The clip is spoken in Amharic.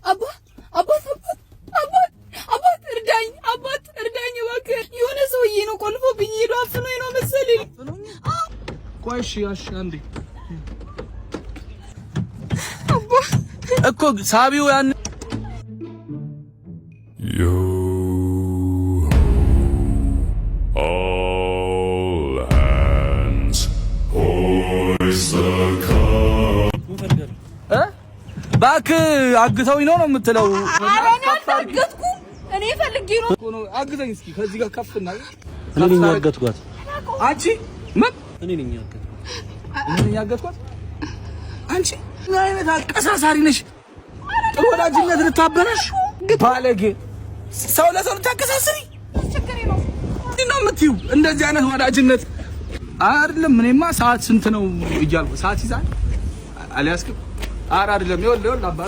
አባት እርዳኝ እባክህ። የሆነ ሰውዬ ነው ቆልፎብኝ ሄዶ አፍኖኝ ነው መሰለኝ። ቆይ እሺ አንዴ እኮ ሳቢው ያን all hands hoist the cup. እባክህ አግተውኝ ነው የምትለው? ኧረ እኔ አልታገትኩም። እኔ ፈልጌ ነው። አግተኝ እስኪ ከዚህ ጋር ከፍና እኔ ነኝ ያገትኳት። አንቺ ምን? እኔ ነኝ ያገትኳት። አንቺ ምን አይነት አቀሳሳሪ ነሽ? ጥሩ ወዳጅነት ልታበላሽ ባለጌ። ሰው ለሰው ልታቀሳስሪ ችግር ነው። ምንድን ነው የምትይው? እንደዚህ አይነት ወዳጅነት አይደለም። እኔማ ሰዓት ስንት ነው እያልኩ ሰዓት ይዛል አልያዝክም? ኧረ አይደለም። ይኸውልህ አባ